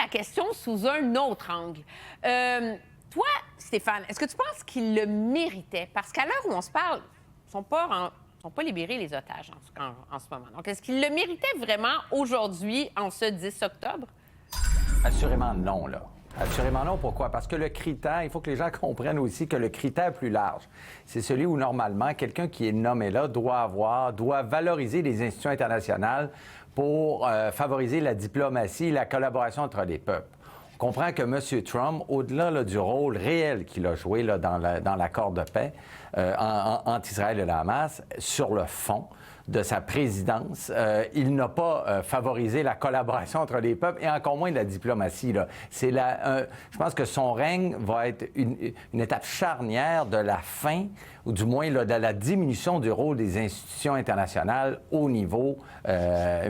la question sous un autre angle. Toi, Stéphane, est-ce que tu penses qu'il le méritait? Parce qu'à l'heure où on se parle, ils ne sont pas libérés, les otages, en ce moment. Donc, est-ce qu'il le méritait vraiment aujourd'hui, en ce 10 octobre? Assurément non, là. Assurément non. Pourquoi? Parce que le critère, il faut que les gens comprennent aussi que le critère plus large, c'est celui où, normalement, quelqu'un qui est nommé là doit valoriser les institutions internationales pour favoriser la diplomatie et la collaboration entre les peuples. On comprend que M. Trump, au-delà là, du rôle réel qu'il a joué là, dans l'accord de paix entre Israël et le Hamas, sur le fond de sa présidence, il n'a pas favorisé la collaboration entre les peuples et encore moins de la diplomatie. Là. Je pense que son règne va être une étape charnière de la fin, ou du moins là, de la diminution du rôle des institutions internationales au niveau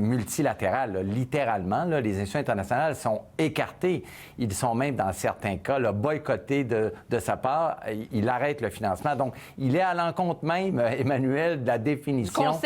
multilatéral. Là. Littéralement, là, les institutions internationales sont écartées. Ils sont même, dans certains cas, là, boycottés de sa part. Il arrête le financement. Donc, il est à l'encontre même, Emmanuel, de la définition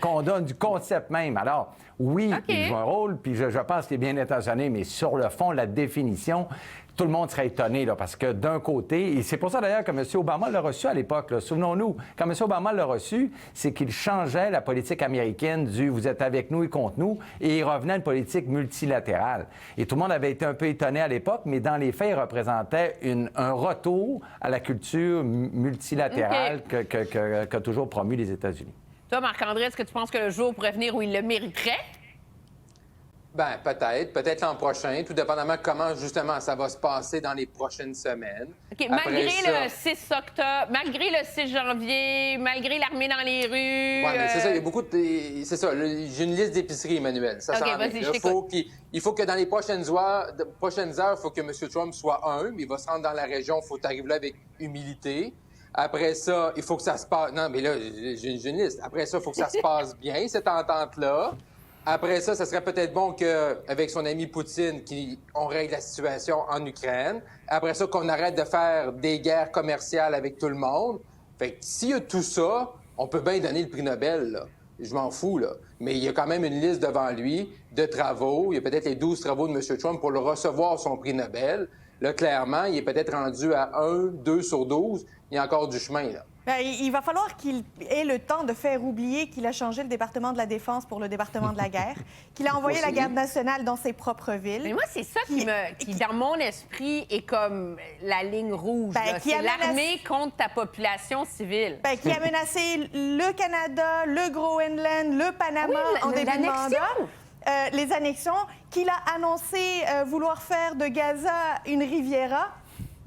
qu'on donne du concept même. Alors, oui, il joue un rôle, puis je pense qu'il est bien intentionné, mais sur le fond, la définition, tout le monde serait étonné, là, parce que d'un côté, et c'est pour ça d'ailleurs que M. Obama l'a reçu à l'époque, là, souvenons-nous, quand M. Obama l'a reçu, c'est qu'il changeait la politique américaine du « vous êtes avec nous et contre nous », et il revenait à une politique multilatérale. Et tout le monde avait été un peu étonné à l'époque, mais dans les faits, il représentait un retour à la culture multilatérale qu'a toujours promu les États-Unis. Toi, Marc-André, est-ce que tu penses que le jour pourrait venir où il le mériterait? Bien, peut-être l'an prochain, tout dépendamment comment, justement, ça va se passer dans les prochaines semaines. OK, malgré le 6 octobre, malgré le 6 janvier, malgré l'armée dans les rues... Oui, mais c'est ça, il y a beaucoup de... C'est ça, j'ai une liste d'épicerie, Emmanuel. Ça OK, s'en vas-y, vient. je t'écoute. Il faut que dans les prochaines heures, il faut que M. Trump soit humble. Il va se rendre dans la région, il faut arriver là avec humilité. Après ça, il faut que ça se passe... Non, mais là, j'ai une liste. Après ça, il faut que ça se passe bien, cette entente-là. Après ça, ça serait peut-être bon qu'avec son ami Poutine, on règle la situation en Ukraine. Après ça, qu'on arrête de faire des guerres commerciales avec tout le monde. Fait que s'il y a tout ça, on peut bien donner le prix Nobel, là. Je m'en fous, là. Mais il y a quand même une liste devant lui de travaux. Il y a peut-être les 12 travaux de M. Trump pour le recevoir son prix Nobel. Là, clairement, il est peut-être rendu à 1, 2 sur 12. Il y a encore du chemin, là. Bien, il va falloir qu'il ait le temps de faire oublier qu'il a changé le département de la Défense pour le département de la guerre, qu'il a envoyé la garde nationale dans ses propres villes. Mais moi, c'est ça qui, dans mon esprit, est comme la ligne rouge. C'est l'armée contre ta population civile. Bien, qui a menacé le Canada, le Groenland, le Panama en début de mandat. Les annexions, qu'il a annoncé vouloir faire de Gaza une Riviera.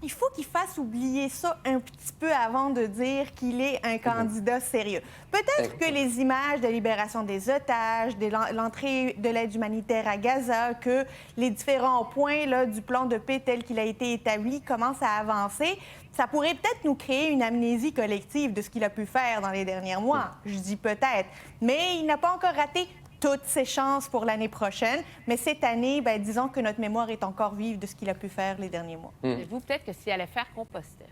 Il faut qu'il fasse oublier ça un petit peu avant de dire qu'il est un candidat sérieux. Peut-être que les images de libération des otages, de l'entrée de l'aide humanitaire à Gaza, que les différents points là, du plan de paix tel qu'il a été établi commencent à avancer, ça pourrait peut-être nous créer une amnésie collective de ce qu'il a pu faire dans les derniers mois. Je dis peut-être. Mais il n'a pas encore raté toutes ses chances pour l'année prochaine. Mais cette année, bien, disons que notre mémoire est encore vive de ce qu'il a pu faire les derniers mois. Vous, peut-être que s'il allait faire Compostelle.